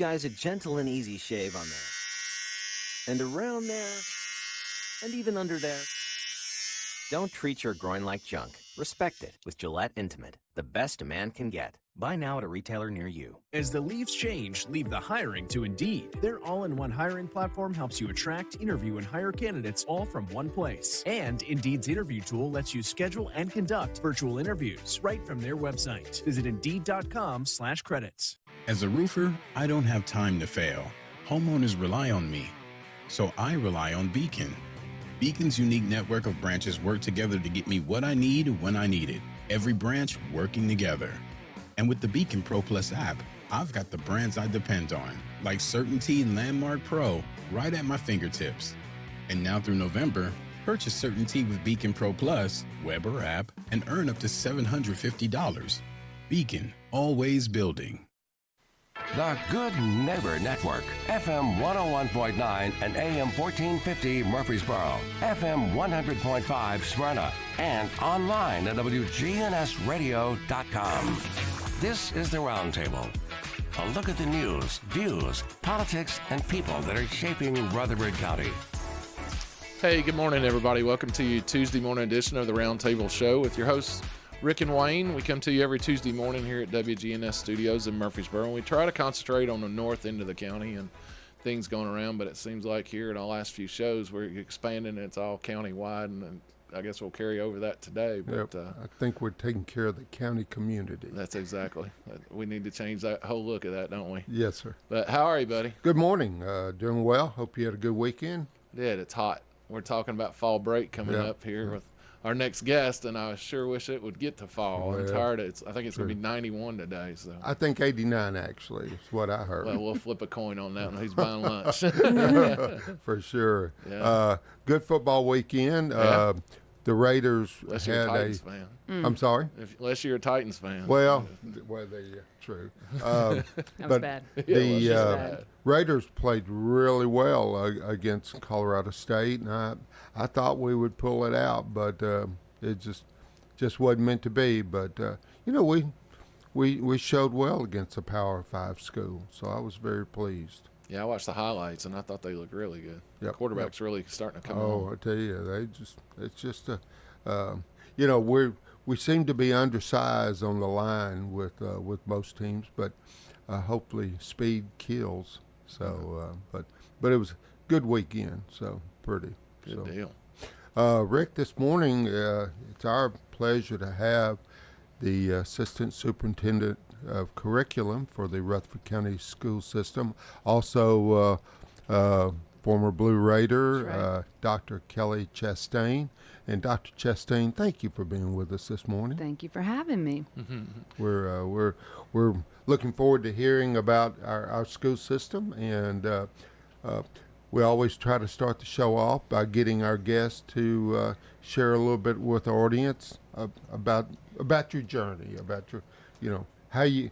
guys a gentle and easy shave on there. And around there, and even under there. Don't treat your groin like junk. Respect it with Gillette Intimate, the best a man can get. Buy now at a retailer near you. As the leaves change, leave the hiring to Indeed. Their all-in-one hiring platform helps you attract, interview, and hire candidates all from one place. And Indeed's interview tool lets you schedule and conduct virtual interviews right from their website. Visit Indeed.com/credits. As a roofer, I don't have time to fail. Homeowners rely on me, so I rely on Beacon. Beacon's unique network of branches work together to get me what I need when I need it. Every branch working together. And with the Beacon Pro Plus app, I've got the brands I depend on, like Certainty Landmark Pro, right at my fingertips. And now through November, purchase Certainty with Beacon Pro Plus, web or app, and earn up to $750. Beacon, always building. The Good Neighbor Network, FM 101.9 and AM 1450 Murfreesboro, FM 100.5 Smyrna, and online at WGNSradio.com. This is the Roundtable. A look at the news, views, politics, and people that are shaping Rutherford County. Hey, good morning, everybody. Welcome to your Tuesday morning edition of the Roundtable Show with your hosts, Rick and Wayne. We come to you every Tuesday morning here at WGNS Studios in Murfreesboro. And we try to concentrate on the north end of the county and things going around, but it seems like here in the last few shows we're expanding. It's all county-wide, and I guess we'll carry over that today. But I think we're taking care of the county community. That's exactly. We need to change that whole look of that, don't we? Yes, sir. But how are you, buddy? Good morning. Doing well. Hope you had a good weekend. Yeah, it's hot. We're talking about fall break coming up here with our next guest, and I sure wish it would get to fall. Well, I'm tired. I think it's going to be 91 today. So I think 89 actually is what I heard. Well, we'll flip a coin on that one. Who's buying lunch? For sure. Yeah. Good football weekend. Yeah. The Raiders Unless had you're a Titans fan. I'm sorry? Unless you're a Titans fan. Well, true. That was bad. The Raiders played really well against Colorado State, and I thought we would pull it out, but it just wasn't meant to be. But we showed well against a Power 5 school, so I was very pleased. Yeah, I watched the highlights, and I thought they looked really good. Yep. The quarterback's really starting to come on. Oh, I tell you, we seem to be undersized on the line with most teams, but hopefully speed kills. So, but it was a good weekend. So pretty good deal. Rick, this morning it's our pleasure to have the Assistant Superintendent of Curriculum for the Rutherford County School System, also former Blue Raider, right. Dr. Kelly Chastain. And Dr. Chastain, thank you for being with us this morning. Thank you for having me. We're looking forward to hearing about our school system, and we always try to start the show off by getting our guests to share a little bit with the audience about your journey, about your, how you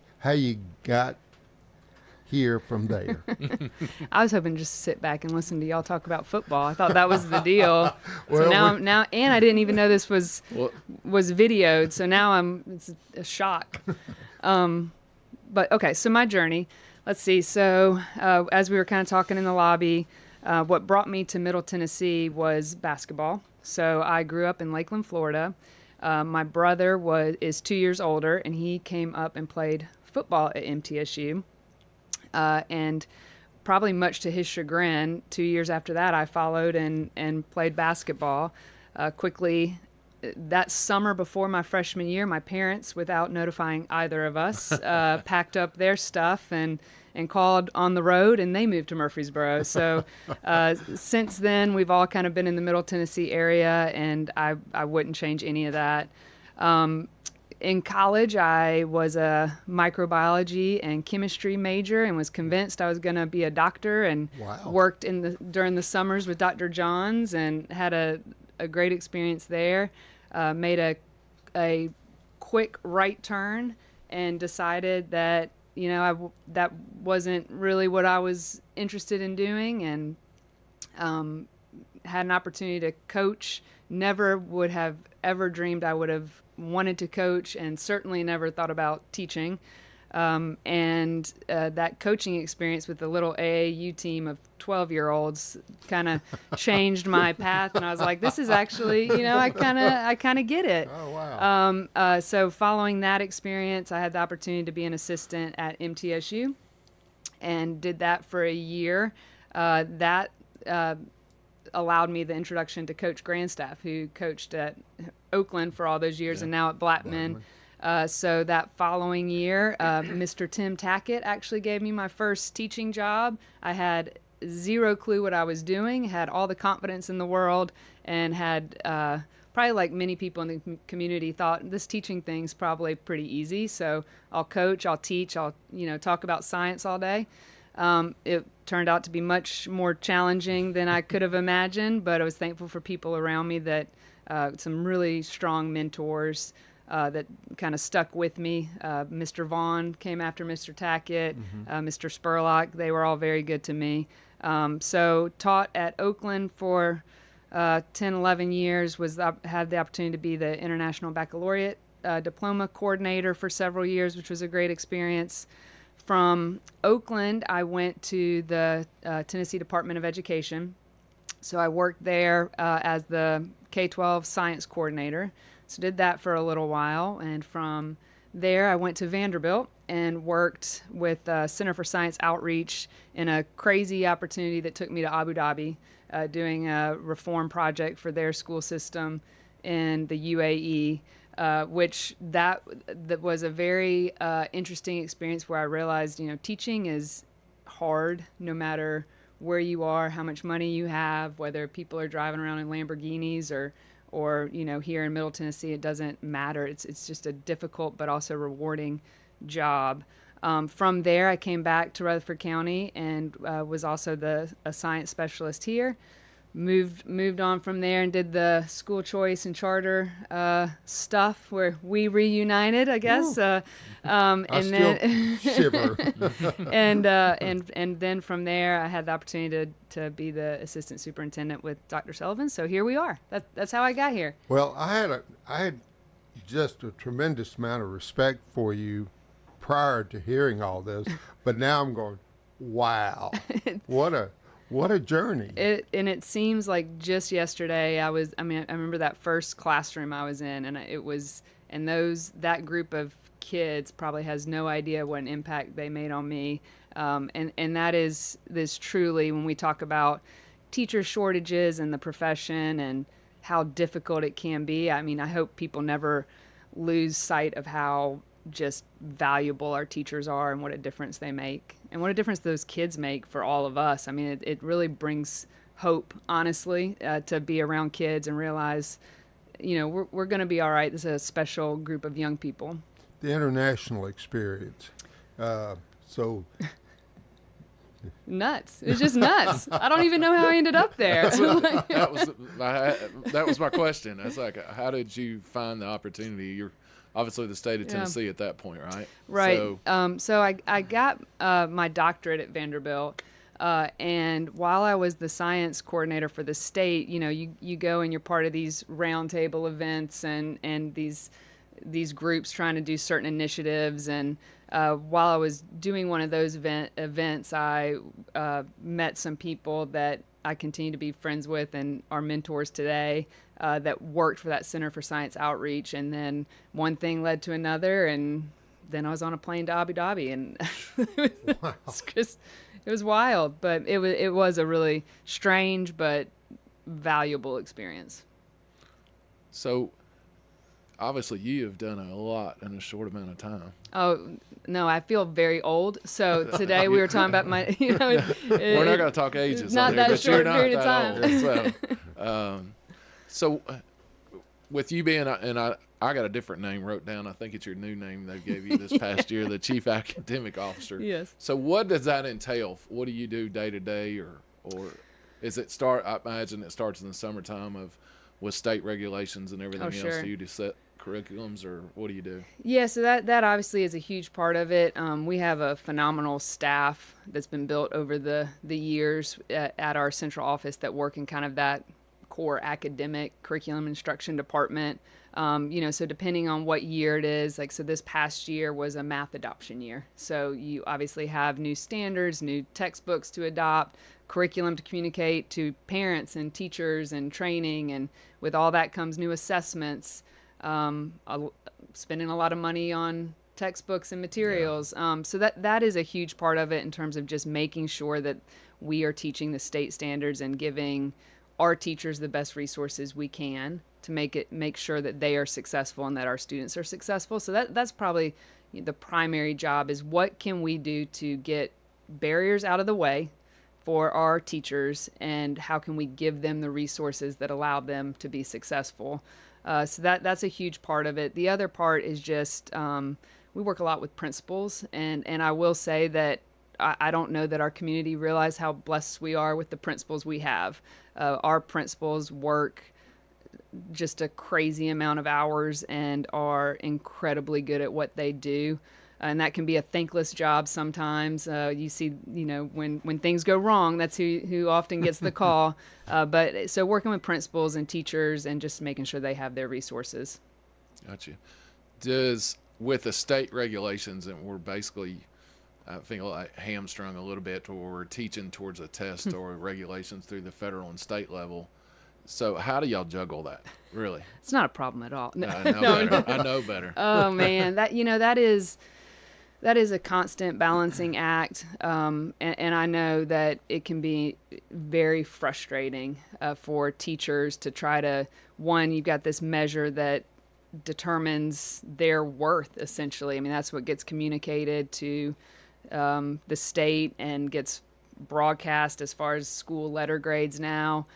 got here from there. I was hoping just to sit back and listen to y'all talk about football. I thought that was the deal. So now, and I didn't even know this was videoed. So now it's a shock. But okay, so my journey. Let's see. So as we were kind of talking in the lobby, what brought me to Middle Tennessee was basketball. So I grew up in Lakeland, Florida. My brother is 2 years older, and he came up and played football at MTSU. And probably much to his chagrin, 2 years after that, I followed and played basketball. Quickly, that summer before my freshman year, my parents, without notifying either of us, packed up their stuff and called on the road, and they moved to Murfreesboro. So since then, we've all kind of been in the Middle Tennessee area, and I wouldn't change any of that. In college, I was a microbiology and chemistry major and was convinced I was going to be a doctor, and worked during the summers with Dr. Johns and had a great experience there. Made a quick right turn and decided that that wasn't really what I was interested in doing, and had an opportunity to coach. Never would have ever dreamed I would have wanted to coach, and certainly never thought about teaching. And that coaching experience with the little AAU team of 12-year-olds kind of changed my path. And I was like, this is actually, I kind of get it. Oh, wow. So following that experience, I had the opportunity to be an assistant at MTSU and did that for a year. That allowed me the introduction to Coach Grandstaff, who coached at Oakland for all those years and now at Blackman. So that following year, Mr. Tim Tackett actually gave me my first teaching job. I had zero clue what I was doing, had all the confidence in the world, and had probably, like many people in the community, thought this teaching thing's probably pretty easy. So I'll coach, I'll teach, I'll talk about science all day. It turned out to be much more challenging than I could have imagined, but I was thankful for people around me that some really strong mentors that kind of stuck with me. Mr. Vaughn came after Mr. Tackett, Mr. Spurlock. They were all very good to me. So taught at Oakland for 10, 11 years, had the opportunity to be the International Baccalaureate Diploma Coordinator for several years, which was a great experience. From Oakland, I went to the Tennessee Department of Education. So I worked there as the K-12 Science Coordinator. So did that for a little while. And from there, I went to Vanderbilt and worked with Center for Science Outreach in a crazy opportunity that took me to Abu Dhabi, doing a reform project for their school system in the UAE. Which that was a very interesting experience where I realized, teaching is hard no matter where you are, how much money you have, whether people are driving around in Lamborghinis or here in Middle Tennessee, it doesn't matter. It's just a difficult but also rewarding job. From there, I came back to Rutherford County and was also a science specialist here. Moved on from there and did the school choice and charter stuff where we reunited, I guess. And then shiver. and then from there, I had the opportunity to be the assistant superintendent with Dr. Sullivan. So here we are. That's how I got here. Well, I had just a tremendous amount of respect for you prior to hearing all this, but now I'm going, wow, what a journey. It seems like just yesterday I remember that first classroom I was in, and that group of kids probably has no idea what an impact they made on me. And that is this truly, when we talk about teacher shortages in the profession and how difficult it can be, I hope people never lose sight of how just valuable our teachers are and what a difference they make and what a difference those kids make for all of us. It really brings hope, honestly, to be around kids and realize, we're going to be all right. This is a special group of young people. The international experience. Nuts. It's just nuts. I don't even know how I ended up there. That was my question. It's like, how did you find the opportunity? You're obviously the state of Tennessee at that point, right? Right. So I got my doctorate at Vanderbilt. And while I was the science coordinator for the state, you go and you're part of these roundtable events and these groups trying to do certain initiatives. And while I was doing one of those events, I met some people that I continue to be friends with and are mentors today that worked for that Center for Science Outreach. And then one thing led to another, and then I was on a plane to Abu Dhabi, and Wow. it was wild, but it was a really strange but valuable experience. So obviously you have done a lot in a short amount of time. Oh, no, I feel very old. So today we were talking about my, we're not going to talk ages. Not on here, that but short you're not period of that time. old, so with you being, and I got a different name wrote down. I think it's your new name they gave you this past year, the Chief Academic Officer. Yes. So what does that entail? What do you do day to day, or is it start? I imagine it starts in the summertime with state regulations and everything sure. else. Do you just set curriculums, or what do you do? Yeah, so that obviously is a huge part of it. We have a phenomenal staff that's been built over the years at our central office that work in kind of that core academic curriculum instruction department. So depending on what year it is, like, so this past year was a math adoption year. So you obviously have new standards, new textbooks to adopt, curriculum to communicate to parents and teachers and training. And with all that comes new assessments, spending a lot of money on textbooks and materials. So that is a huge part of it in terms of just making sure that we are teaching the state standards and giving our teachers the best resources we can to make sure that they are successful and that our students are successful. So that's probably the primary job, is what can we do to get barriers out of the way for our teachers, and how can we give them the resources that allow them to be successful. So that's a huge part of it. The other part is just we work a lot with principals, and I will say that I don't know that our community realize how blessed we are with the principals we have. Our principals work just a crazy amount of hours and are incredibly good at what they do. And that can be a thankless job sometimes. You see, when things go wrong, that's who often gets the call. But so working with principals and teachers and just making sure they have their resources. Gotcha. With the state regulations, and we're basically, I feel like, hamstrung a little bit, or we're teaching towards a test or regulations through the federal and state level. So how do y'all juggle that? Really? It's not a problem at all. No. I know better. Oh man, that is a constant balancing act, and I know that it can be very frustrating for teachers to try to, you've got this measure that determines their worth, essentially. I mean, that's what gets communicated to the state and gets broadcast as far as school letter grades now.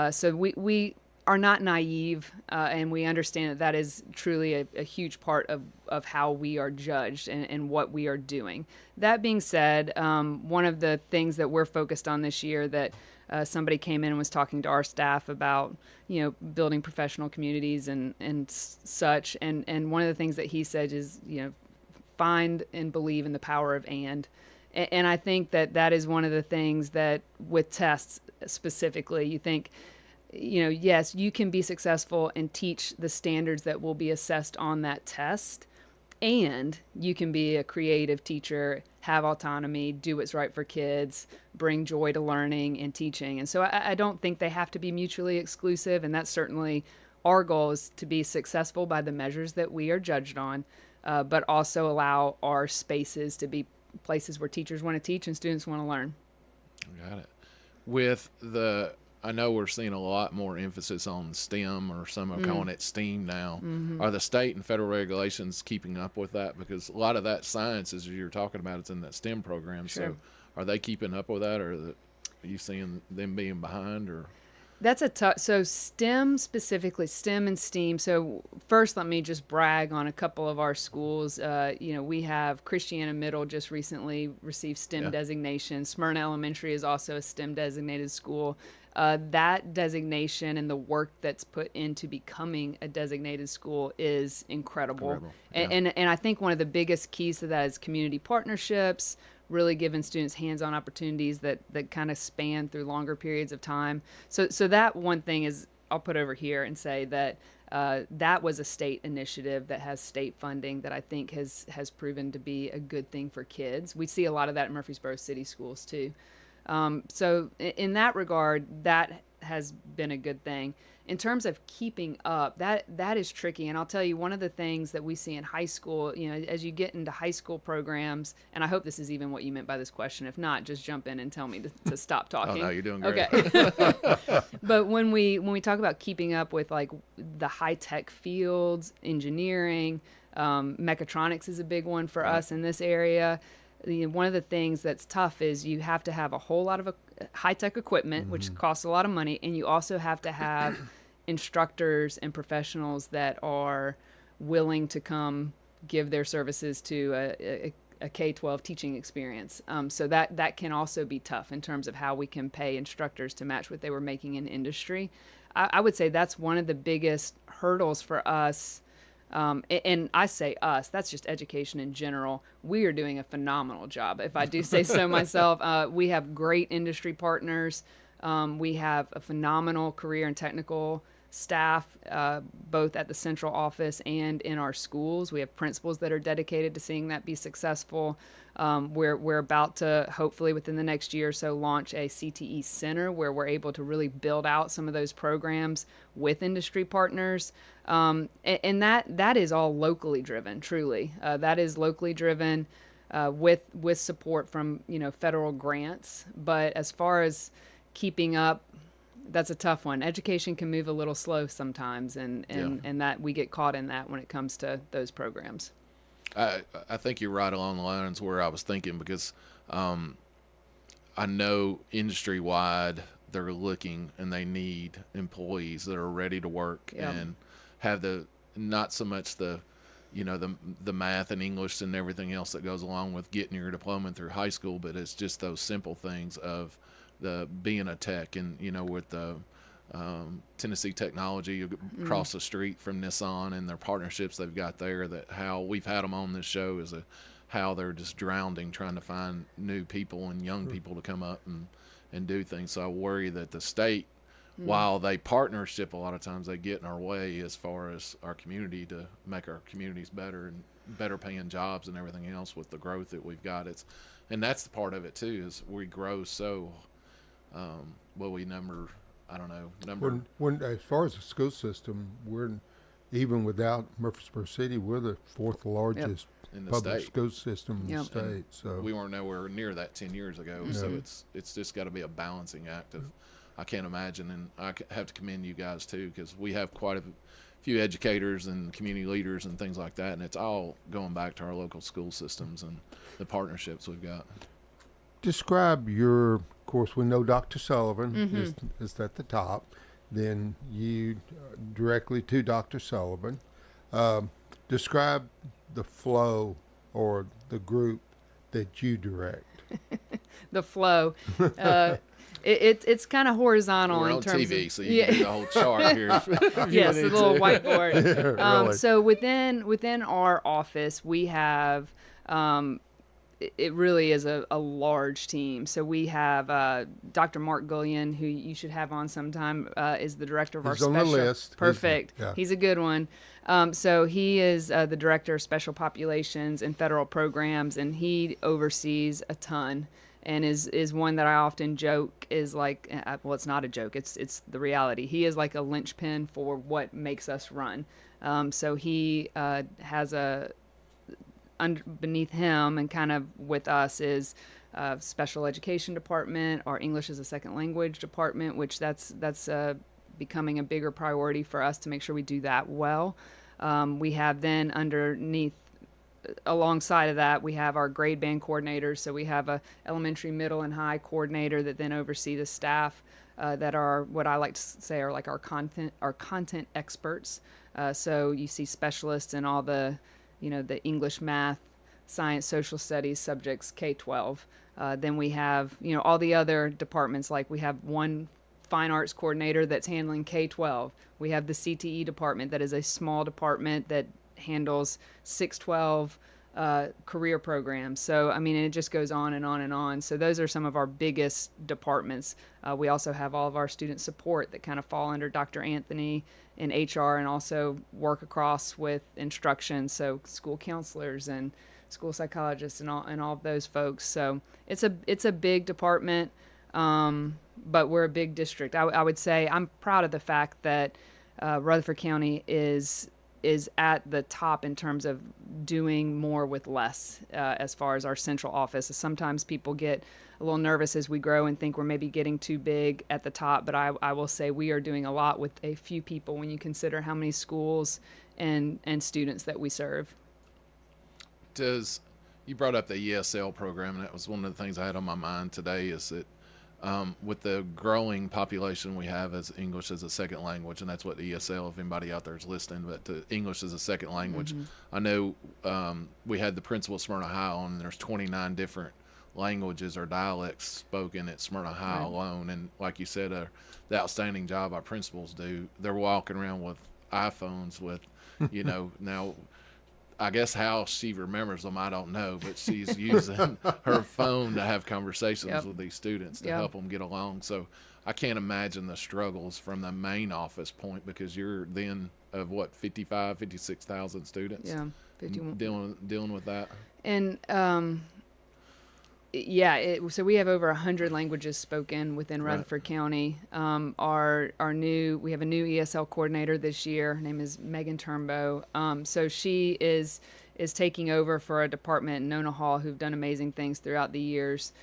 So we are not naive, and we understand that is truly a huge part of how we are judged and what we are doing. That being said, one of the things that we're focused on this year that somebody came in and was talking to our staff about, building professional communities and such. And one of the things that he said is, find and believe in the power of and. And I think that is one of the things that with tests specifically, you think, yes, you can be successful and teach the standards that will be assessed on that test, and you can be a creative teacher, have autonomy, do what's right for kids, bring joy to learning and teaching. And so I don't think they have to be mutually exclusive, and that's certainly our goal, is to be successful by the measures that we are judged on, but also allow our spaces to be places where teachers want to teach and students want to learn. Got it. I know we're seeing a lot more emphasis on STEM, or some are calling it STEAM now. Mm-hmm. Are the state and federal regulations keeping up with that? Because a lot of that science, as you're talking about, it's in that STEM program. Sure. So are they keeping up with that, or are you seeing them being behind? Or That's a tough. So STEM specifically, STEM and STEAM. So first, let me just brag on a couple of our schools. We have Christiana Middle just recently received STEM designation. Smyrna Elementary is also a STEM designated school. That designation and the work that's put into becoming a designated school is incredible. Yeah. And I think one of the biggest keys to that is community partnerships, really giving students hands-on opportunities that kind of span through longer periods of time. So that one thing is, I'll put over here and say that that was a state initiative that has state funding that I think has proven to be a good thing for kids. We see a lot of that in Murfreesboro City schools too. So in that regard, that has been a good thing. In terms of keeping up, that is tricky. And I'll tell you, one of the things that we see in high school, as you get into high school programs, and I hope this is even what you meant by this question. If not, just jump in and tell me to stop talking. Oh, no, you're doing great. Okay. But when we talk about keeping up with like the high tech fields, engineering, mechatronics is a big one for us in this area. One of the things that's tough is you have to have a whole lot of high-tech equipment, which costs a lot of money, and you also have to have instructors and professionals that are willing to come give their services to a K-12 teaching experience. So that can also be tough in terms of how we can pay instructors to match what they were making in industry. I would say that's one of the biggest hurdles for us. And I say us, that's just education in general. We are doing a phenomenal job, if I do say so myself. We have great industry partners. We have a phenomenal career and technical staff, both at the central office and in our schools. We have principals that are dedicated to seeing that be successful. We're about to, hopefully within the next year or so, launch a CTE center where we're able to really build out some of those programs with industry partners. And that is all locally driven, truly. That is locally driven with support from, federal grants. But as far as keeping up, that's a tough one. Education can move a little slow sometimes, and that we get caught in that when it comes to those programs. I think you're right along the lines where I was thinking, because I know industry-wide they're looking and they need employees that are ready to work and have not so much the math and English and everything else that goes along with getting your diploma through high school, but it's just those simple things of being a tech, and with the Tennessee Technology across the street from Nissan and their partnerships they've got there, that how we've had them on this show is how they're just drowning trying to find new people and young people to come up and do things. So I worry that the state, while they partnership, a lot of times they get in our way as far as our community to make our communities better and better paying jobs and everything else with the growth that we've got. And that's the part of it too, is we grow so When as far as the school system, even without Murfreesboro City, we're the fourth largest in the public state. school system in the state. And so we weren't nowhere near that 10 years ago. So it's just got to be a balancing act of, I can't imagine, and I have to commend you guys too, because we have quite a few educators and community leaders and things like that, and it's all going back to our local school systems and the partnerships we've got. Describe of course, we know Dr. Sullivan is at the top. Then you directly to Dr. Sullivan. Describe the flow or the group that you direct. The flow. It's kind of horizontal. We're in on terms TV, of, so you can do the whole chart here. Yes, the little whiteboard. Really. So within our office, we have it really is a large team. So we have Dr. Mark Gullion, who you should have on sometime, is the director of our special. He's on the list. Perfect. He's a good one. So he is the director of special populations and federal programs, and he oversees a ton, and is one that I often joke is like, well, it's not a joke. It's the reality. He is like a linchpin for what makes us run. So he has beneath him and kind of with us is special education department, our English as a second language department, which that's becoming a bigger priority for us to make sure we do that well. We have then alongside of that, we have our grade band coordinators. So we have a elementary, middle, and high coordinator that then oversee the staff that are what I like to say are like our content experts. So you see specialists in all the English, math, science, social studies subjects, K-12. Then we have, all the other departments, like we have one fine arts coordinator that's handling K-12. We have the CTE department that is a small department that handles 6-12 career programs. So, it just goes on and on and on. So those are some of our biggest departments. We also have all of our student support that kind of fall under Dr. Anthony in HR, and also work across with instruction. So school counselors and school psychologists and all of those folks. So it's a big department, but we're a big district. I would say I'm proud of the fact that Rutherford County is at the top in terms of doing more with less as far as our central office. Sometimes people get a little nervous as we grow and think we're maybe getting too big at the top, but I will say we are doing a lot with a few people when you consider how many schools and students that we serve. You brought up the ESL program, and that was one of the things I had on my mind today, is that with the growing population we have as English as a second language, and that's what the ESL, if anybody out there is listening, but to English as a second language. I know we had the principal at Smyrna High, and there's 29 different languages or dialects spoken at Smyrna High alone. And like you said, the outstanding job our principals do. They're walking around with iPhones with, now I guess how she remembers them, I don't know, but she's using her phone to have conversations with these students to help them get along. So I can't imagine the struggles from the main office point, because you're then of what, 56,000 students? Yeah, 51. Dealing with that. And so we have over 100 languages spoken within Rutherford County. We have a new ESL coordinator this year. Her name is Megan Turnbow. So she is taking over for a department in Nona Hall who've done amazing things throughout the years.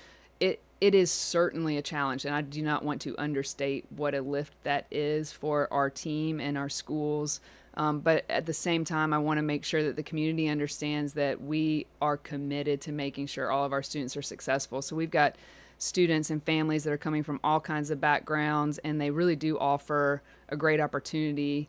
It is certainly a challenge, and I do not want to understate what a lift that is for our team and our schools. But at the same time, I want to make sure that the community understands that we are committed to making sure all of our students are successful. So we've got students and families that are coming from all kinds of backgrounds, and they really do offer a great opportunity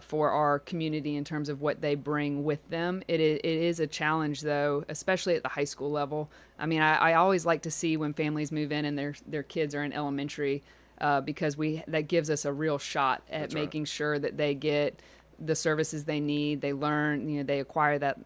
for our community in terms of what they bring with them. It is a challenge, though, especially at the high school level. I mean, I always like to see when families move in and their kids are in elementary, because that gives us a real shot at making sure that they get the services they need. They learn, they acquire that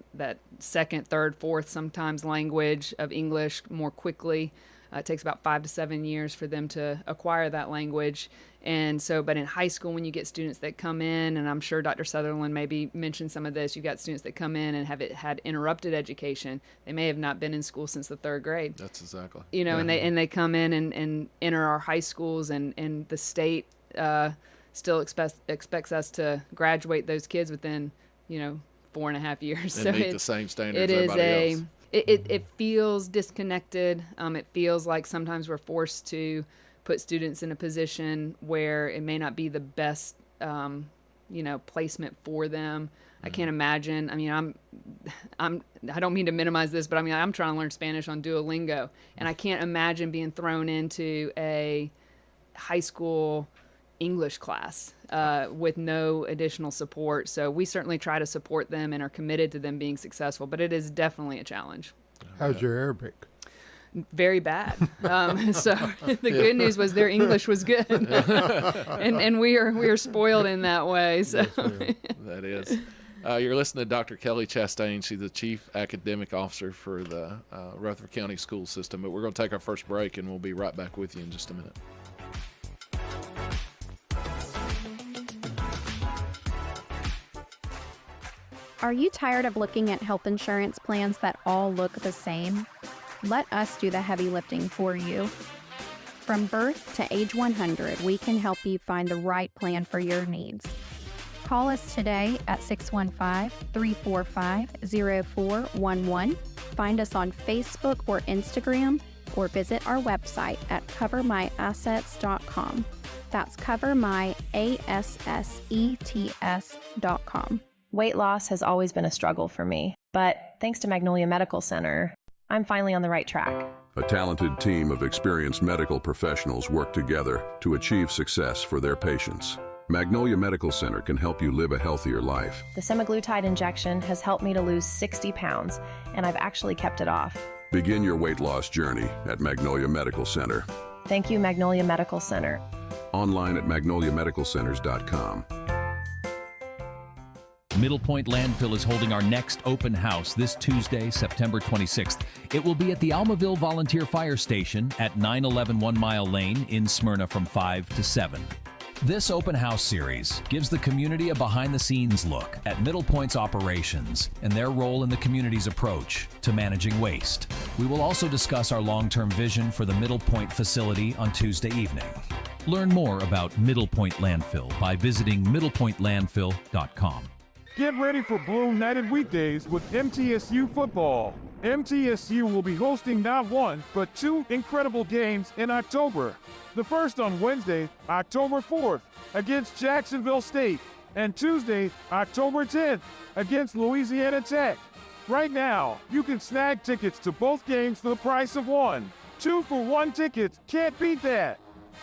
second, third, fourth, sometimes language of English more quickly. It takes about 5 to 7 years for them to acquire that language. And so, but in high school, when you get students that come in, and I'm sure Dr. Sutherland maybe mentioned some of this, you've got students that come in and have had interrupted education. They may have not been in school since the 3rd grade. That's exactly. And they come in and enter our high schools, and the state still expects us to graduate those kids within, 4.5 years. And meet the same standards as everybody else. It feels disconnected. It feels like sometimes we're forced to put students in a position where it may not be the best, placement for them. I can't imagine. I mean, I don't mean to minimize this, but I'm trying to learn Spanish on Duolingo, and I can't imagine being thrown into a high school English class with no additional support. So we certainly try to support them and are committed to them being successful, but it is definitely a challenge. How's your Arabic? Very bad. So the good news was their English was good, and we are spoiled in that way. So that is. You're listening to Dr. Kelly Chastain. She's the Chief Academic Officer for the Rutherford County School System. But we're going to take our first break, and we'll be right back with you in just a minute. Are you tired of looking at health insurance plans that all look the same? Let us do the heavy lifting for you. From birth to age 100, we can help you find the right plan for your needs. Call us today at 615-345-0411. Find us on Facebook or Instagram, or visit our website at covermyassets.com. That's covermyassets.com. Weight loss has always been a struggle for me, but thanks to Magnolia Medical Center, I'm finally on the right track. A talented team of experienced medical professionals work together to achieve success for their patients. Magnolia Medical Center can help you live a healthier life. The semaglutide injection has helped me to lose 60 pounds, and I've actually kept it off. Begin your weight loss journey at Magnolia Medical Center. Thank you, Magnolia Medical Center. Online at magnoliamedicalcenters.com. Middle Point Landfill is holding our next open house this Tuesday, September 26th. It will be at the Almaville Volunteer Fire Station at 911 1 Mile Lane in Smyrna from 5 to 7. This open house series gives the community a behind-the-scenes look at Middle Point's operations and their role in the community's approach to managing waste. We will also discuss our long-term vision for the Middle Point facility on Tuesday evening. Learn more about Middle Point Landfill by visiting middlepointlandfill.com. Get ready for Blue United weekdays with MTSU football. MTSU will be hosting not one, but two incredible games in October. The first on Wednesday, October 4th, against Jacksonville State, and Tuesday, October 10th, against Louisiana Tech. Right now, you can snag tickets to both games for the price of one. 2-for-1 tickets, can't beat that.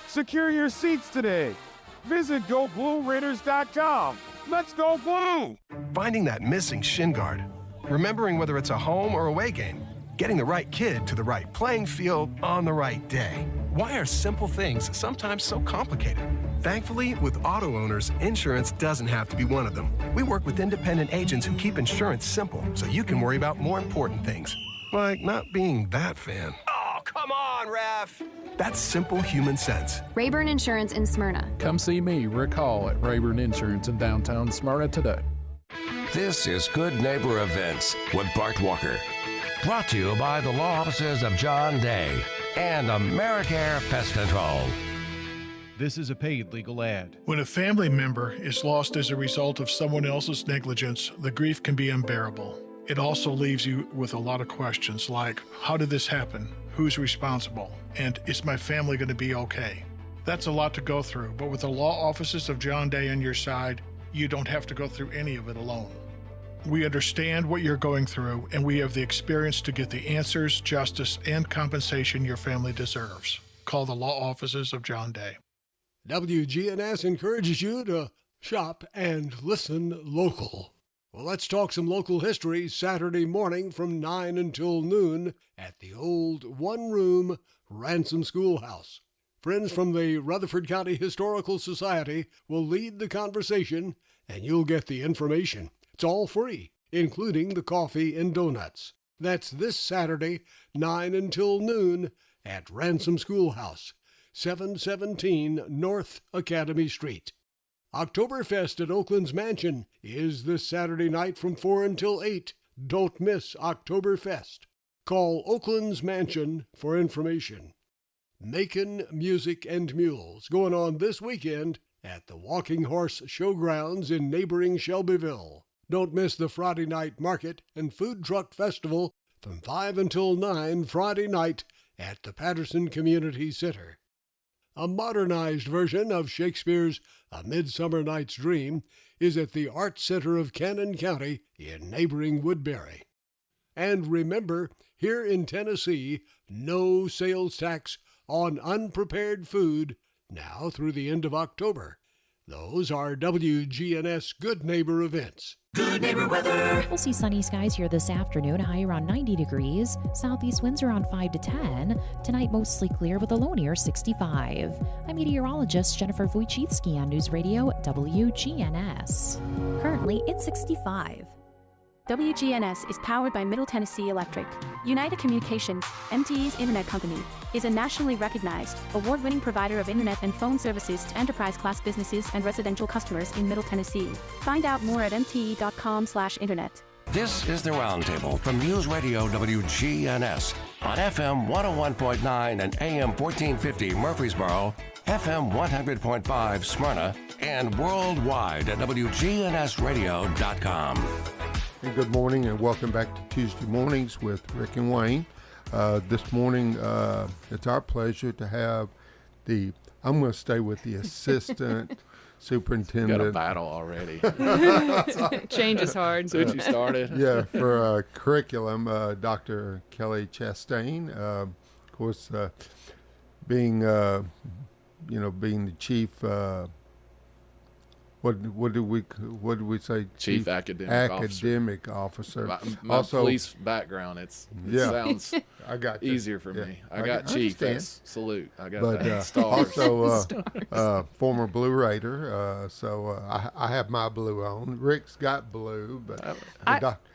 Secure your seats today. Visit GoBlueRaiders.com. Let's go Blue! Finding that missing shin guard. Remembering whether it's a home or away game. Getting the right kid to the right playing field on the right day. Why are simple things sometimes so complicated? Thankfully, with auto owners, insurance doesn't have to be one of them. We work with independent agents who keep insurance simple so you can worry about more important things, like not being that fan. Oh, come on, Ref. That's simple human sense. Rayburn Insurance in Smyrna. Come see me, Rick Hall, at Rayburn Insurance in downtown Smyrna today. This is Good Neighbor Events with Bart Walker. Brought to you by the law offices of John Day and AmeriCare Pest Control. This is a paid legal ad. When a family member is lost as a result of someone else's negligence, the grief can be unbearable. It also leaves you with a lot of questions like, how did this happen? Who's responsible? And is my family going to be okay? That's a lot to go through, but with the law offices of John Day on your side, you don't have to go through any of it alone. We understand what you're going through, and we have the experience to get the answers, justice, and compensation your family deserves. Call the law offices of John Day. WGNS encourages you to shop and listen local. Well, let's talk some local history Saturday morning from 9 until noon at the old one-room Ransom Schoolhouse. Friends from the Rutherford County Historical Society will lead the conversation, and you'll get the information. It's all free, including the coffee and donuts. That's this Saturday, 9 until noon at Ransom Schoolhouse, 717 North Academy Street. Oktoberfest at Oakland's Mansion is this Saturday night from 4 until 8. Don't miss Oktoberfest. Call Oakland's Mansion for information. Macon Music and Mules going on this weekend at the Walking Horse Showgrounds in neighboring Shelbyville. Don't miss the Friday night market and food truck festival from 5 until 9 Friday night at the Patterson Community Center. A modernized version of Shakespeare's A Midsummer Night's Dream is at the Art Center of Cannon County in neighboring Woodbury. And remember, here in Tennessee, no sales tax on unprepared food now through the end of October. Those are WGNS Good Neighbor events. Good neighbor weather. We'll see sunny skies here this afternoon, high around 90 degrees. Southeast winds around 5 to 10. Tonight, mostly clear with a low near 65. I'm meteorologist Jennifer Wojcicki on News Radio WGNS. Currently, it's 65. WGNS is powered by Middle Tennessee Electric. United Communications, MTE's internet company, is a nationally recognized, award-winning provider of internet and phone services to enterprise-class businesses and residential customers in Middle Tennessee. Find out more at mte.com/internet. This is the Roundtable from News Radio WGNS on FM 101.9 and AM 1450 Murfreesboro, FM 100.5 Smyrna, and worldwide at WGNSradio.com. And good morning and welcome back to Tuesday Mornings with Rick and Wayne. This morning, it's our pleasure to have I'm going to stay with the assistant superintendent. Got a battle already. Change is hard. So you started. Yeah, for curriculum, Dr. Kelly Chastain. Of course, being the chief. What did we say? Chief academic officer. My also, police background. It sounds I got easier for me. I got chief. That's salute. I got that. Stars. Also, former Blue Raider. I have my blue on. Rick's got blue, but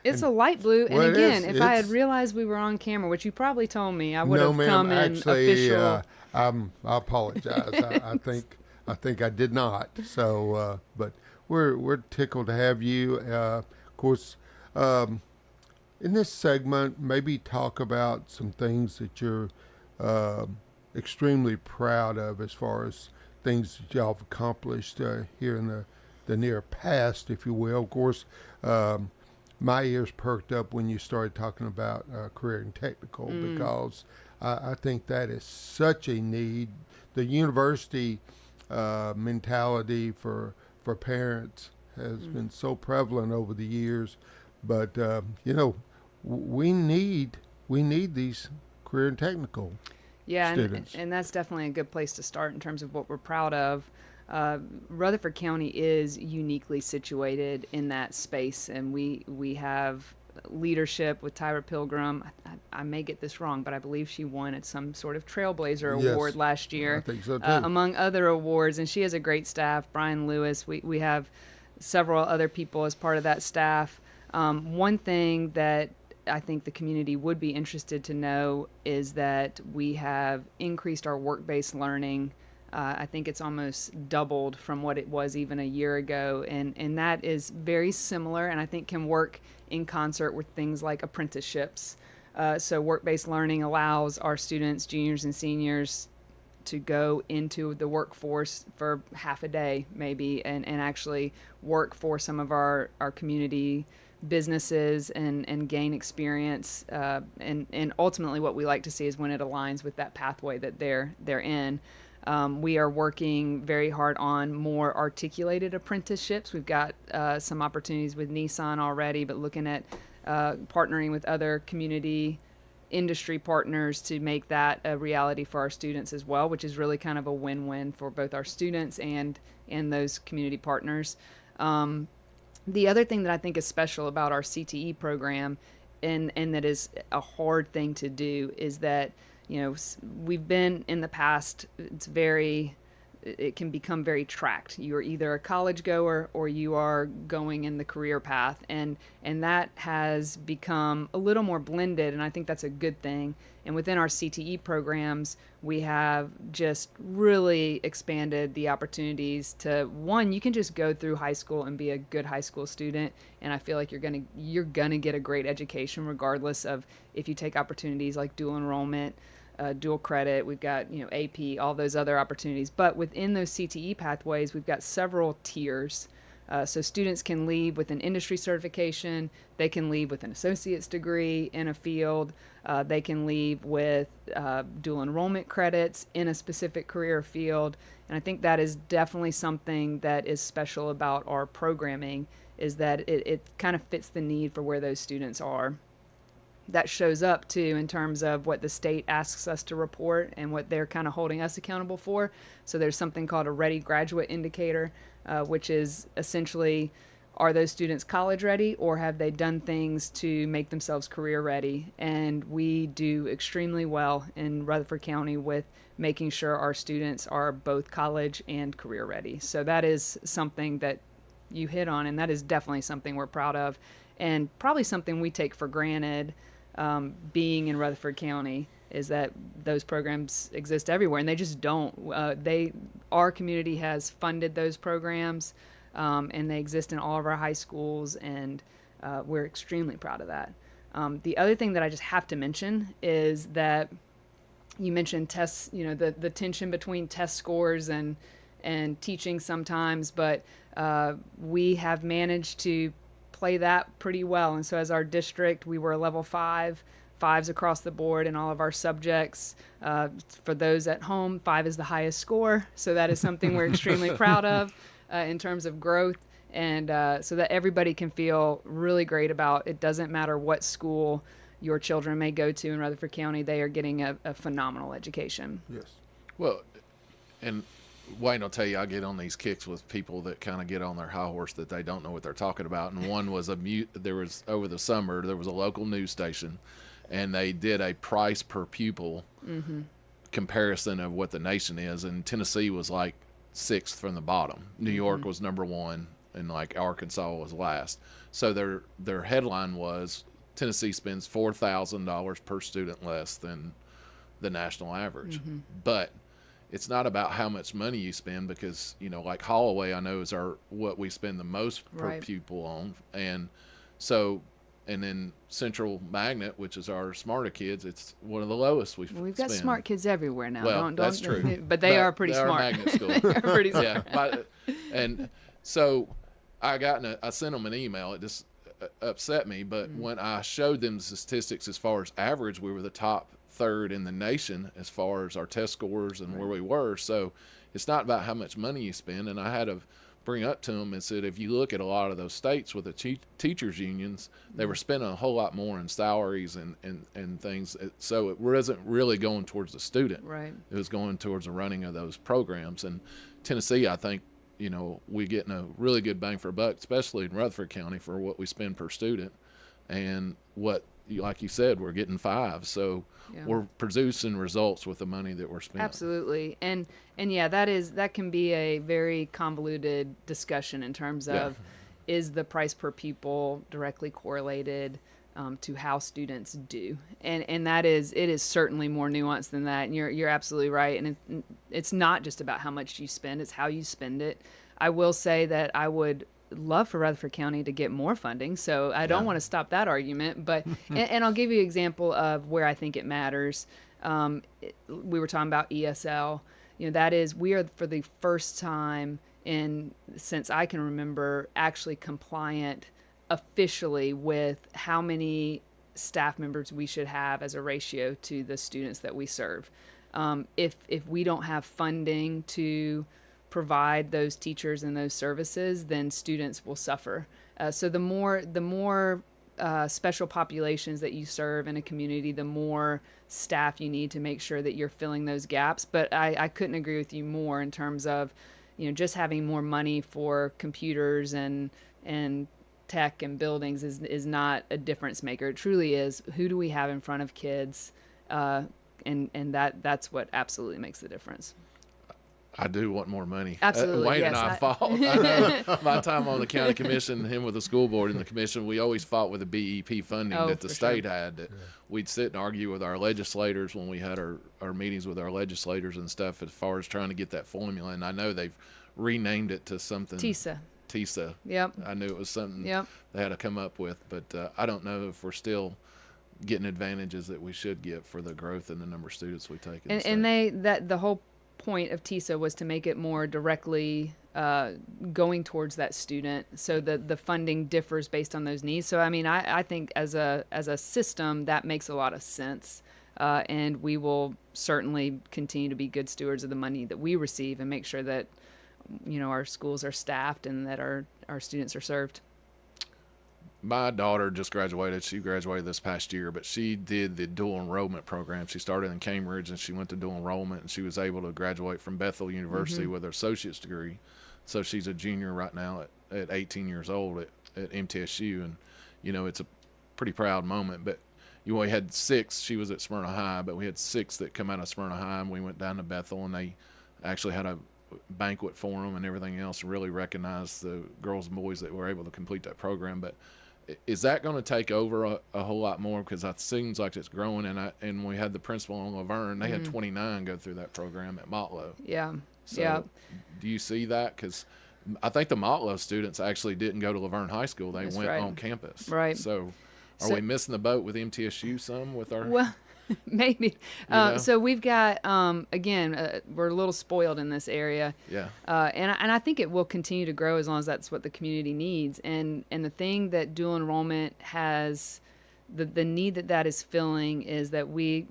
it's a light blue. And again, if I had realized we were on camera, which you probably told me, I would have come in official. I apologize. I think I did not. So, but we're tickled to have you. Of course, in this segment, maybe talk about some things that you're extremely proud of as far as things that y'all have accomplished here in the near past, if you will. Of course, my ears perked up when you started talking about career and technical because I think that is such a need. The university mentality for parents has been so prevalent over the years, but we need these career and technical students. And that's definitely a good place to start in terms of what we're proud of. Rutherford County is uniquely situated in that space, and we have leadership with Tyra Pilgrim. I may get this wrong, but I believe she won at some sort of Trailblazer Yes, award last year. I think so, too. Among other awards. And she has a great staff. Brian Lewis, we have several other people as part of that staff. One thing that I think the community would be interested to know is that we have increased our work-based learning. I think it's almost doubled from what it was even a year ago. And that is very similar, and I think can work in concert with things like apprenticeships. So work-based learning allows our students, juniors and seniors, to go into the workforce for half a day maybe and actually work for some of our community businesses and gain experience. And ultimately what we like to see is when it aligns with that pathway that they're in. We are working very hard on more articulated apprenticeships. We've got some opportunities with Nissan already, but looking at partnering with other community industry partners to make that a reality for our students as well, which is really kind of a win-win for both our students and those community partners. The other thing that I think is special about our CTE program and that is a hard thing to do is that, you know, we've been in the past, it can become very tracked. You're either a college goer or you are going in the career path. And that has become a little more blended, and I think that's a good thing. And within our CTE programs, we have just really expanded the opportunities to, one, you can just go through high school and be a good high school student. And I feel like you're gonna get a great education regardless of if you take opportunities like dual enrollment, dual credit, we've got, you know, AP, all those other opportunities. But within those CTE pathways, we've got several tiers. So students can leave with an industry certification, they can leave with an associate's degree in a field, they can leave with dual enrollment credits in a specific career field. And I think that is definitely something that is special about our programming, is that it kind of fits the need for where those students are. That shows up too in terms of what the state asks us to report and what they're kind of holding us accountable for. So there's something called a Ready Graduate Indicator, which is essentially, are those students college ready or have they done things to make themselves career ready? And we do extremely well in Rutherford County with making sure our students are both college and career ready. So that is something that you hit on, and that is definitely something we're proud of, and probably something we take for granted. Being in Rutherford County, is that those programs exist everywhere, and they just don't. Our community has funded those programs, and they exist in all of our high schools, and we're extremely proud of that. The other thing that I just have to mention is that you mentioned tests, you know, the tension between test scores and teaching sometimes, but we have managed to play that pretty well. And so as our district, we were a level 5, 5s across the board in all of our subjects. For those at home, 5 is the highest score. So that is something we're extremely proud of in terms of growth. And so that everybody can feel really great about it. Doesn't matter what school your children may go to in Rutherford County, they are getting a phenomenal education. Yes. Well, and Wayne will tell you, I get on these kicks with people that kind of get on their high horse that they don't know what they're talking about. And one was there was over the summer, there was a local news station, and they did a price per pupil comparison of what the nation is. And Tennessee was like 6th from the bottom. New York was number 1, and like Arkansas was last. So their headline was Tennessee spends $4,000 per student less than the national average. But it's not about how much money you spend, because, you know, like Holloway, I know is what we spend the most per pupil on. And so, and then Central Magnet, which is our smarter kids, it's one of the lowest we've got smart kids everywhere now. Well, that's true. But they are pretty smart. They are magnet school. They are pretty smart. Yeah. And so I sent them an email. It just upset me. But when I showed them the statistics as far as average, we were the top 3rd in the nation as far as our test scores and where we were. So it's not about how much money you spend. And I had to bring up to them and said, if you look at a lot of those states with the teachers unions, they were spending a whole lot more in salaries and things. So it wasn't really going towards the student. Right. It was going towards the running of those programs. And Tennessee, I think, you know, we're getting a really good bang for a buck, especially in Rutherford County, for what we spend per student. and like you said, we're getting 5. So we're producing results with the money that we're spending. Absolutely. And yeah, that can be a very convoluted discussion in terms of is the price per pupil directly correlated to how students do, and it is certainly more nuanced than that. And you're absolutely right. And it's not just about how much you spend; it's how you spend it. I will say that I would love for Rutherford County to get more funding, so I don't want to stop that argument. But and I'll give you an example of where I think it matters. We were talking about ESL. That is, we are for the first time since I can remember actually compliant officially with how many staff members we should have as a ratio to the students that we serve. If we don't have funding to provide those teachers and those services, then students will suffer. So the more special populations that you serve in a community, the more staff you need to make sure that you're filling those gaps. But I couldn't agree with you more in terms of, just having more money for computers and tech and buildings is not a difference maker. It truly is, who do we have in front of kids? And that's what absolutely makes the difference. I do want more money. Absolutely, Wayne yes, and I fought. I know my time on the county commission, him with the school board and the commission, we always fought with the BEP funding that the state had. That we'd sit and argue with our legislators when we had our meetings with our legislators and stuff as far as trying to get that formula. And I know they've renamed it to something. TISA. Yep. I knew it was something they had to come up with, but I don't know if we're still getting advantages that we should get for the growth and the number of students we take. And the whole point of TISA was to make it more directly going towards that student, so that the funding differs based on those needs. So I mean, I think as a system that makes a lot of sense, and we will certainly continue to be good stewards of the money that we receive and make sure that our schools are staffed and that our students are served. My daughter just graduated. She graduated this past year, but she did the dual enrollment program. She started in Cambridge and she went to dual enrollment, and she was able to graduate from Bethel University with her associate's degree. So she's a junior right now at 18 years old at MTSU, and it's a pretty proud moment. But we had 6. She was at Smyrna High, but we had 6 that come out of Smyrna High, and we went down to Bethel, and they actually had a banquet for them and everything else, and really recognized the girls and boys that were able to complete that program. But is that going to take over a whole lot more? Because it seems like it's growing, and we had the principal on Laverne. They had 29 go through that program at Motlow. Yeah. So do you see that? Because I think the Motlow students actually didn't go to Laverne High School. They went on campus. Right. So are we missing the boat with MTSU some with our... Well, maybe. So we've got, again, we're a little spoiled in this area. Yeah. And I think it will continue to grow as long as that's what the community needs. And the thing that dual enrollment has, the need that is filling is that we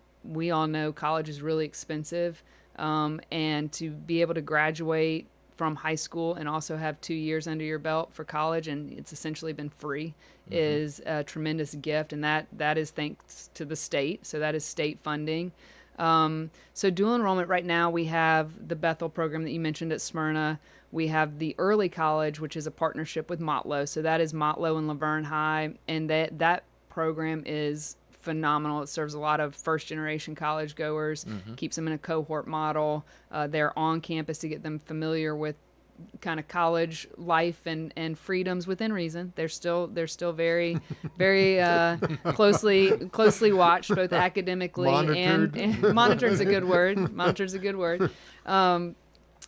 all know college is really expensive. And to be able to graduate from high school and also have 2 years under your belt for college, and it's essentially been free, is a tremendous gift, and that is thanks to the state. So that is state funding. So dual enrollment right now, we have the Bethel program that you mentioned at Smyrna. We have the early college, which is a partnership with Motlow. So that is Motlow and Laverne High, and that program is phenomenal. It serves a lot of first-generation college goers, keeps them in a cohort model. They're on campus to get them familiar with kind of college life and freedoms within reason. They're still very closely watched, both academically and monitored's a good word. Monitored's a good word.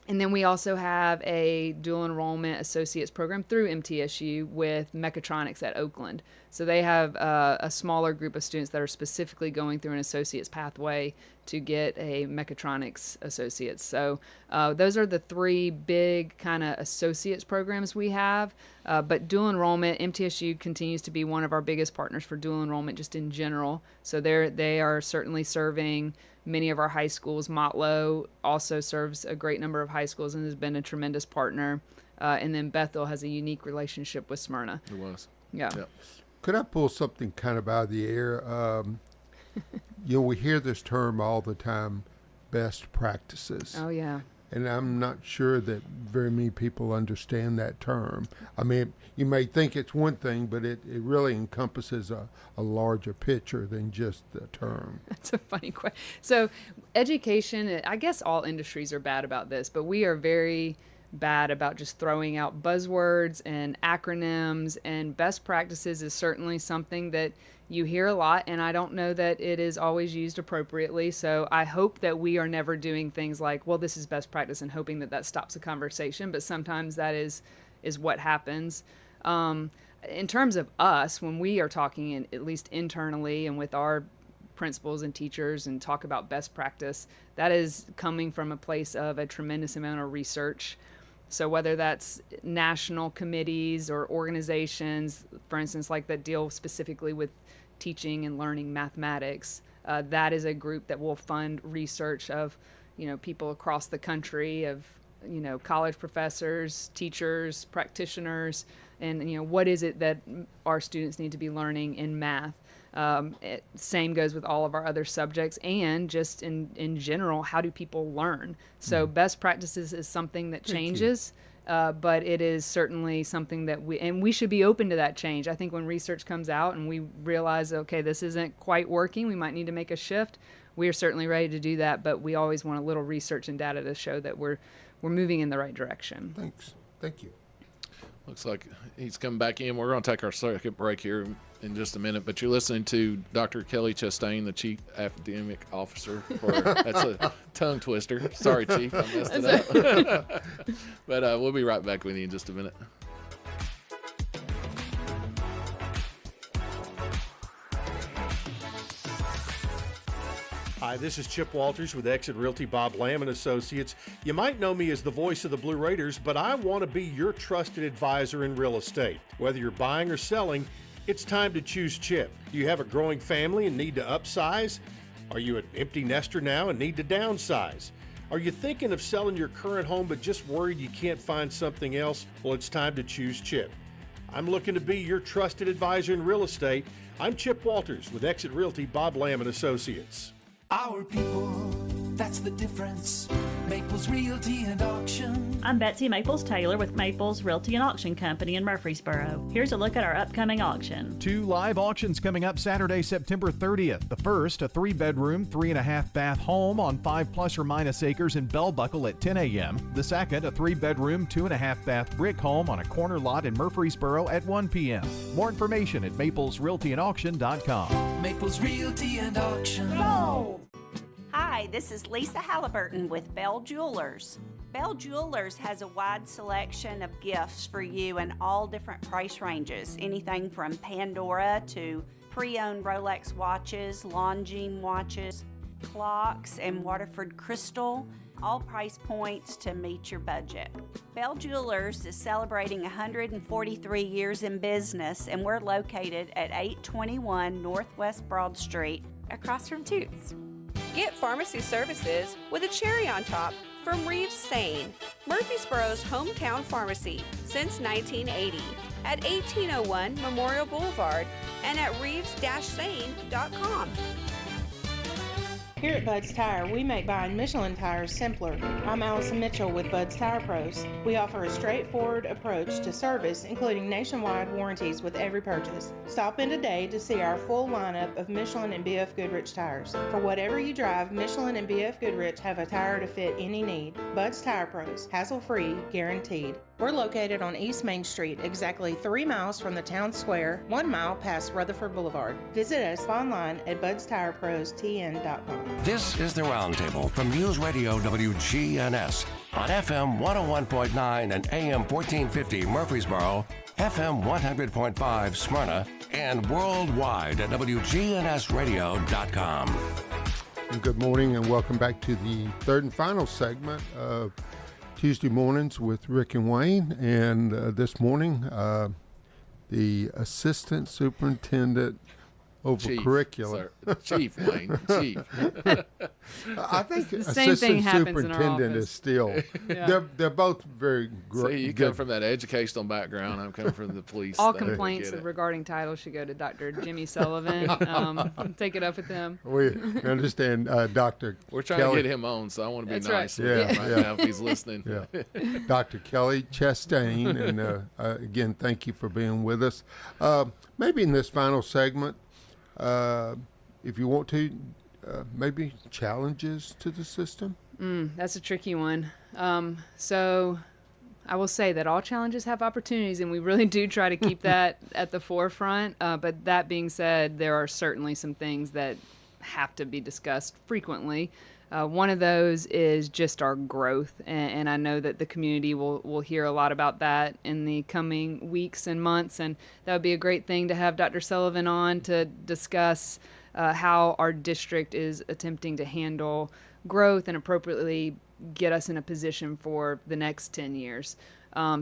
And then we also have a dual enrollment associates program through MTSU with mechatronics at Oakland. So they have a smaller group of students that are specifically going through an associate's pathway to get a mechatronics associates. So those are the 3 big kind of associates programs we have. But dual enrollment, MTSU continues to be one of our biggest partners for dual enrollment just in general. So they are certainly serving many of our high schools. Motlow also serves a great number of high schools and has been a tremendous partner. And then Bethel has a unique relationship with Smyrna. It was. Yeah. Could I pull something kind of out of the air? We hear this term all the time, best practices. Oh, yeah. and I'm not sure that very many people understand that term. I mean, you may think it's one thing, but it really encompasses a larger picture than just the term. That's a funny question. So education, I guess all industries are bad about this, but we are very bad about just throwing out buzzwords and acronyms, and best practices is certainly something that you hear a lot, and I don't know that it is always used appropriately. So I hope that we are never doing things like, well, this is best practice, and hoping that stops a conversation, but sometimes that is what happens. In terms of us, when we are talking, at least internally and with our principals and teachers, and talk about best practice, that is coming from a place of a tremendous amount of research. So whether that's national committees or organizations, for instance, like that deal specifically with teaching and learning mathematics, that is a group that will fund research of, people across the country, of, college professors, teachers, practitioners, and, what is it that our students need to be learning in math. Same goes with all of our other subjects, and just in general, how do people learn? So best practices is something that changes, but it is certainly something that we should be open to that change. I think when research comes out and we realize, okay, this isn't quite working, we might need to make a shift, we are certainly ready to do that, but we always want a little research and data to show that we're moving in the right direction. Thanks. Thank you. Looks like he's coming back in. We're going to take our second break here in just a minute, but you're listening to Dr. Kelly Chastain, the Chief Academic Officer. That's a tongue twister. Sorry, Chief, I messed it up. But we'll be right back with you in just a minute. Hi, this is Chip Walters with Exit Realty Bob Lamb & Associates. You might know me as the voice of the Blue Raiders, but I want to be your trusted advisor in real estate. Whether you're buying or selling, it's time to choose Chip. Do you have a growing family and need to upsize? Are you an empty nester now and need to downsize? Are you thinking of selling your current home but just worried you can't find something else? Well, it's time to choose Chip. I'm looking to be your trusted advisor in real estate. I'm Chip Walters with Exit Realty Bob Lamb & Associates. Our people, that's the difference. Maples Realty and Auction. I'm Betsy Maples Taylor with Maples Realty and Auction Company in Murfreesboro. Here's a look at our upcoming auction. 2 live auctions coming up Saturday, September 30th. The first, a 3-bedroom, 3.5-bath home on 5 plus or minus acres in Bell Buckle at 10 a.m. The second, a 3-bedroom, 2.5-bath brick home on a corner lot in Murfreesboro at 1 p.m. More information at maplesrealtyandauction.com. Maples Realty and Auction. Sold! Hi, this is Lisa Halliburton with Bell Jewelers. Bell Jewelers has a wide selection of gifts for you in all different price ranges. Anything from Pandora to pre-owned Rolex watches, Longines watches, clocks, and Rutherford crystal. All price points to meet your budget. Bell Jewelers is celebrating 143 years in business, and we're located at 821 Northwest Broad Street, across from Toots. Get pharmacy services with a cherry on top from Reeves Sane, Murfreesboro's hometown pharmacy since 1980, at 1801 Memorial Boulevard and at reeves-sane.com. Here at Bud's Tire, we make buying Michelin tires simpler. I'm Allison Mitchell with Bud's Tire Pros. We offer a straightforward approach to service, including nationwide warranties with every purchase. Stop in today to see our full lineup of Michelin and BF Goodrich tires. For whatever you drive, Michelin and BF Goodrich have a tire to fit any need. Bud's Tire Pros, hassle-free, guaranteed. We're located on East Main Street, exactly 3 miles from the town square, 1 mile past Rutherford Boulevard. Visit us online at budstirepros.tn.com. This is the Roundtable from News Radio WGNS on FM 101.9 and AM 1450 Murfreesboro, FM 100.5 Smyrna, and worldwide at WGNSradio.com. Good morning and welcome back to the third and final segment of Tuesday Mornings with Rick and Wayne. And this morning, the Assistant Superintendent over curriculum. Chief Wayne, Chief. I think the same thing assistant happens in our superintendent office. is still. Yeah. They're both very great. See, you come from that educational background. I'm coming from the police. All thing. I complaints get it. regarding titles should go to Dr. Jimmy Sullivan. Take it up with him. We understand, Dr. We're trying Kelly. to get him on, so I want to be That's nice right. with him right now if he's listening. Yeah. Dr. Kelly Chastain, and again, thank you for being with us. Maybe in this final segment, if you want to, maybe challenges to the system? That's a tricky one. So I will say that all challenges have opportunities, and we really do try to keep that at the forefront. But that being said, there are certainly some things that have to be discussed frequently. One of those is just our growth, and I know that the community will hear a lot about that in the coming weeks and months, and that would be a great thing to have Dr. Sullivan on to discuss how our district is attempting to handle growth and appropriately get us in a position for the next 10 years.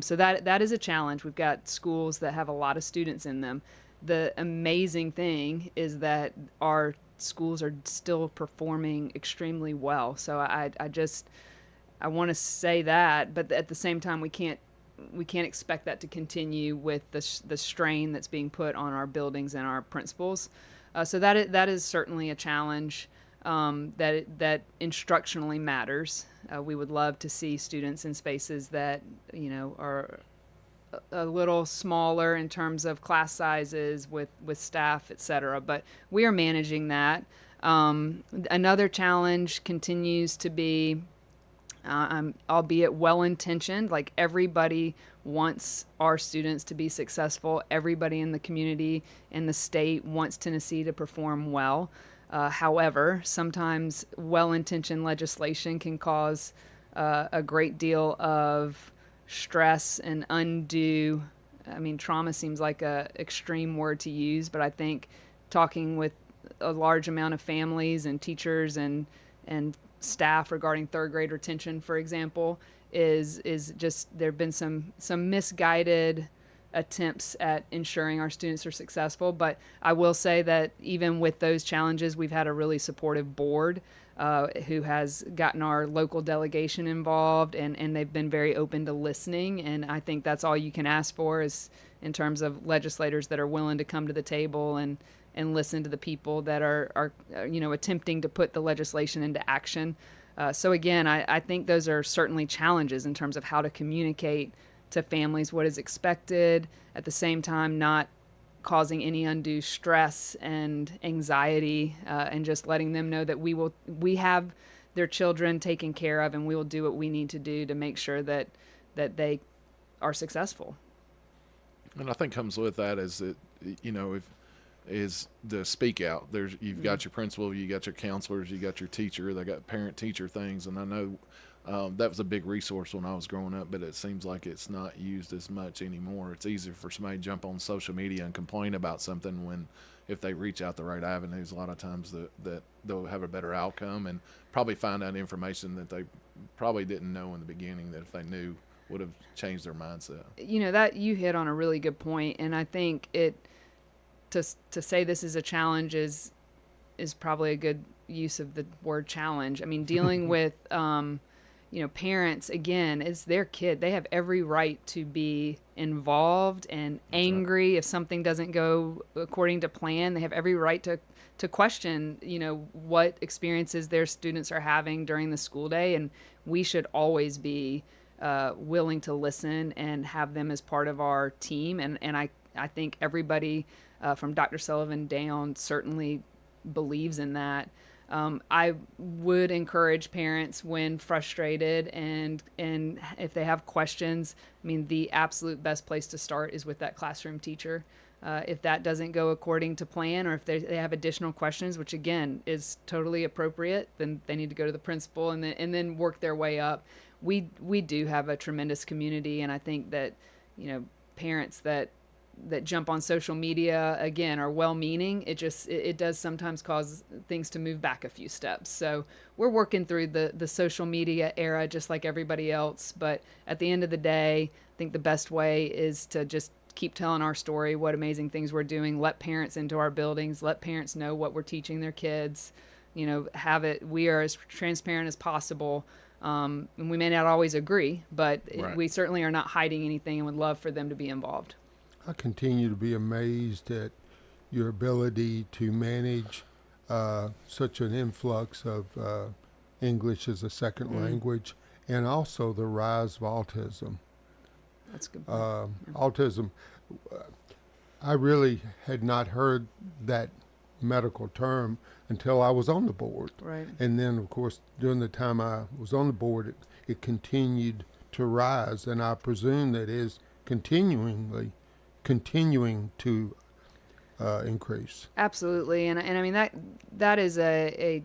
So that is a challenge. We've got schools that have a lot of students in them. The amazing thing is that our schools are still performing extremely well. So I want to say that, but at the same time, we can't expect that to continue with the strain that's being put on our buildings and our principals. So that is certainly a challenge that instructionally matters. We would love to see students in spaces that are a little smaller in terms of class sizes with staff, et cetera, but we are managing that. Another challenge continues to be, albeit well-intentioned, like everybody wants our students to be successful. Everybody in the community and the state wants Tennessee to perform well. However, sometimes well-intentioned legislation can cause a great deal of stress and undue, trauma seems like a extreme word to use, but I think talking with a large amount of families and teachers and staff regarding third grade retention, for example, is just, there have been some misguided attempts at ensuring our students are successful. But I will say that even with those challenges, we've had a really supportive board who has gotten our local delegation involved, and they've been very open to listening. And I think that's all you can ask for, is in terms of legislators that are willing to come to the table and listen to the people that are attempting to put the legislation into action. So again, I think those are certainly challenges in terms of how to communicate to families what is expected, at the same time not causing any undue stress and anxiety, and just letting them know that we have their children taken care of, and we will do what we need to do to make sure that they are successful. And I think comes with that is that, is the speak out. You've got your principal, you got your counselors, you got your teacher, they got parent-teacher things, and I know that was a big resource when I was growing up, but it seems like it's not used as much anymore. It's easier for somebody to jump on social media and complain about something when, if they reach out the right avenues, a lot of times that they'll have a better outcome and probably find out information that they probably didn't know in the beginning, that if they knew would have changed their mindset. That you hit on a really good point, and I think to say this is a challenge is probably a good use of the word challenge. Dealing with parents, again, it's their kid. They have every right to be involved and angry if something doesn't go according to plan. They have every right to question, what experiences their students are having during the school day, and we should always be willing to listen and have them as part of our team. And I think everybody from Dr. Sullivan down certainly believes in that. I would encourage parents, when frustrated and if they have questions, the absolute best place to start is with that classroom teacher. If that doesn't go according to plan, or if they have additional questions, which again is totally appropriate, then they need to go to the principal and then work their way up. We do have a tremendous community, and I think that parents that jump on social media, again, are well-meaning. It does sometimes cause things to move back a few steps. So we're working through the social media era just like everybody else. But at the end of the day, I think the best way is to just keep telling our story, what amazing things we're doing, let parents into our buildings, let parents know what we're teaching their kids, we are as transparent as possible. And we may not always agree, but we certainly are not hiding anything and would love for them to be involved. I continue to be amazed at your ability to manage such an influx of English as a second language, and also the rise of autism. That's good. Autism, I really had not heard that medical term until I was on the board. Right. And then, of course, during the time I was on the board, it continued to rise, and I presume that is continuing to increase. Absolutely, and I mean that is a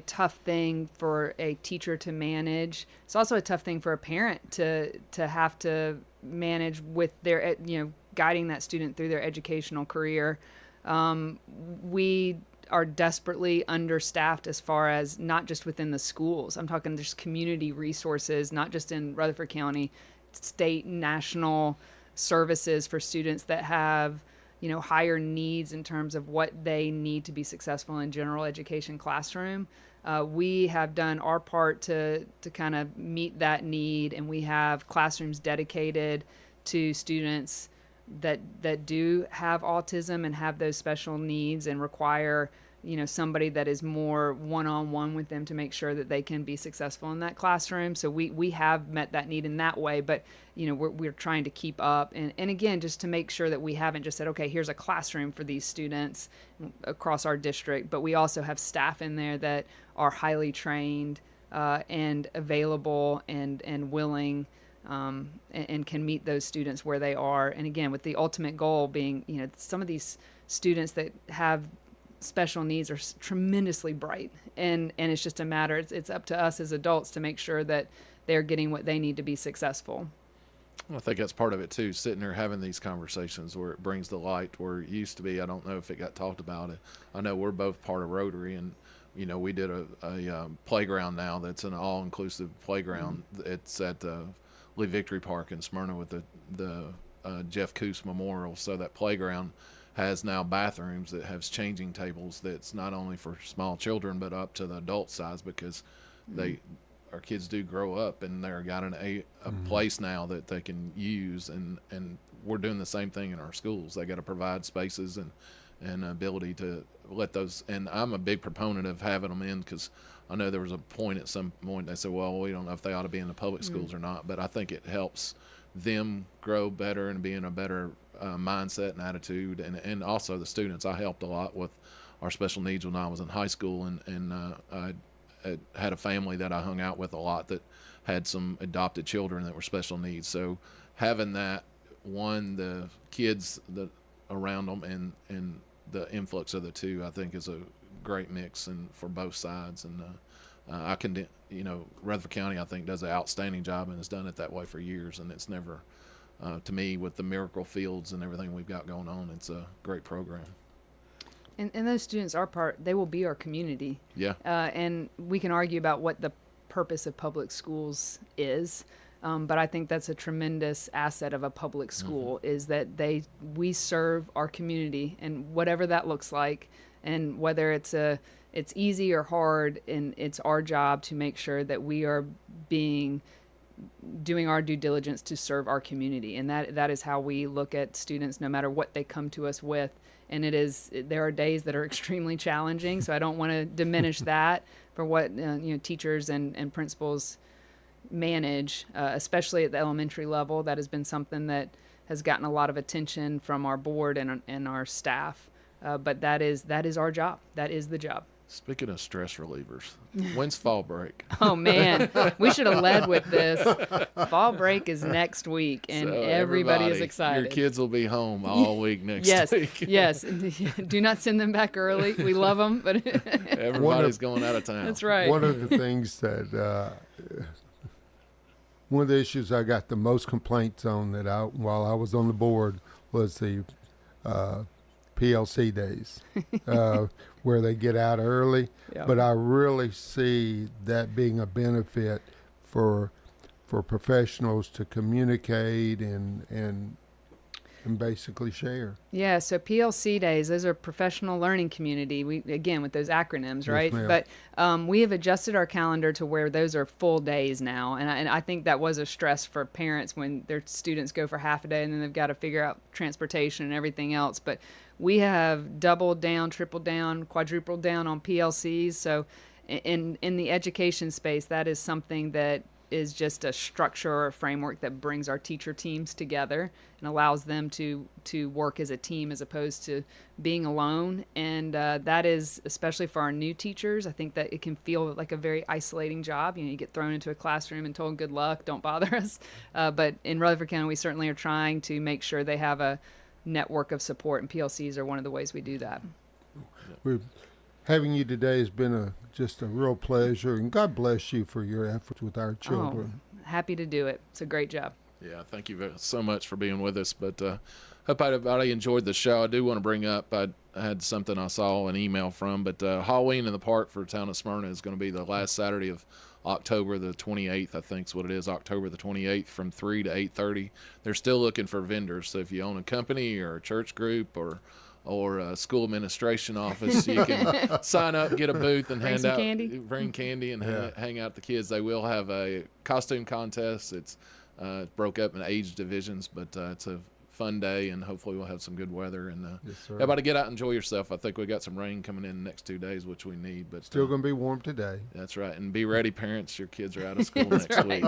tough thing for a teacher to manage. It's also a tough thing for a parent to have to manage with their guiding that student through their educational career. We are desperately understaffed as far as not just within the schools. I'm talking just community resources, not just in Rutherford County, state, national services for students that have higher needs in terms of what they need to be successful in general education classroom. We have done our part to kind of meet that need, and we have classrooms dedicated to students that do have autism and have those special needs and require somebody that is more one-on-one with them to make sure that they can be successful in that classroom. So we have met that need in that way, but we're trying to keep up and again, just to make sure that we haven't just said, okay, here's a classroom for these students across our district, but we also have staff in there that are highly trained and available and willing and can meet those students where they are. And again, with the ultimate goal being, some of these students that have special needs are tremendously bright, and it's just a matter, it's up to us as adults to make sure that they're getting what they need to be successful. I think that's part of it too, sitting there having these conversations where it brings the light where it used to be. I don't know if it got talked about. I know we're both part of Rotary, and we did a playground now that's an all-inclusive playground. It's at Lee Victory Park in Smyrna with the Jeff Coos Memorial. So that playground has now bathrooms that has changing tables that's not only for small children but up to the adult size, because our kids do grow up and they're got a place now that they can use, and we're doing the same thing in our schools. They got to provide spaces and ability to let those, and I'm a big proponent of having them in, because I know there was a point at some point they said, well, we don't know if they ought to be in the public schools or not, but I think it helps them grow better and be in a better mindset and attitude, and also the students. I helped a lot with our special needs when I was in high school, and I had a family that I hung out with a lot that had some adopted children that were special needs. So having that, the kids that around them and the influx of the two, I think is a great mix and for both sides. And Rutherford County, I think, does an outstanding job and has done it that way for years. And it's never, to me, with the miracle fields and everything we've got going on, it's a great program. And those students they will be our community. Yeah. And we can argue about what the purpose of public schools is, but I think that's a tremendous asset of a public school, is that we serve our community, and whatever that looks like, and whether it's easy or hard, and it's our job to make sure that we are doing our due diligence to serve our community, and that is how we look at students, no matter what they come to us with. And there are days that are extremely challenging, so I don't want to diminish that for what teachers and principals manage, especially at the elementary level. That has been something that has gotten a lot of attention from our board and our staff. But that is our job. That is the job. Speaking of stress relievers, when's fall break? Oh, man. We should have led with this. Fall break is next week, and so everybody is excited. Your kids will be home all week next week. Yes. Do not send them back early. We love them, but everybody's going out of town. That's right. One of the things that one of the issues I got the most complaints on while I was on the board was the PLC days, where they get out early. Yeah. But I really see that being a benefit for professionals to communicate and and basically share. Yeah, so PLC days, those are professional learning community. We, again, with those acronyms, right? ma'am. But we have adjusted our calendar to where those are full days now. And I think that was a stress for parents when their students go for half a day and then they've got to figure out transportation and everything else. But we have doubled down, tripled down, quadrupled down on PLCs. So in the education space, that is something that is just a structure or a framework that brings our teacher teams together and allows them to work as a team as opposed to being alone. And that is, especially for our new teachers, I think that it can feel like a very isolating job. You get thrown into a classroom and told, good luck, don't bother us. But in Rutherford County, we certainly are trying to make sure they have a network of support, and PLCs are one of the ways we do that. Having you today has been just a real pleasure, and God bless you for your efforts with our children. Oh, happy to do it. It's a great job. Yeah, thank you so much for being with us. But hope everybody enjoyed the show. I do want to bring up, I had something I saw an email from, but Halloween in the park for the town of Smyrna is going to be the last Saturday of October the 28th, I think is what it is, October the 28th from 3 to 8:30. They're still looking for vendors. So if you own a company or a church group or a school administration office, you can sign up, get a booth, and bring candy and hang out the kids. They will have a costume contest. It's broke up in age divisions, but it's a fun day, and hopefully we'll have some good weather. And everybody get out and enjoy yourself. I think we got some rain coming in the next 2 days, which we need. But still going to be warm today. That's right. And be ready, parents. Your kids are out of school next week.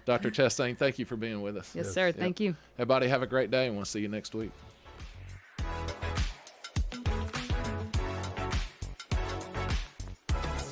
Dr. Chastain, thank you for being with us. Yes, sir. Thank you. Everybody have a great day, and we'll see you next week.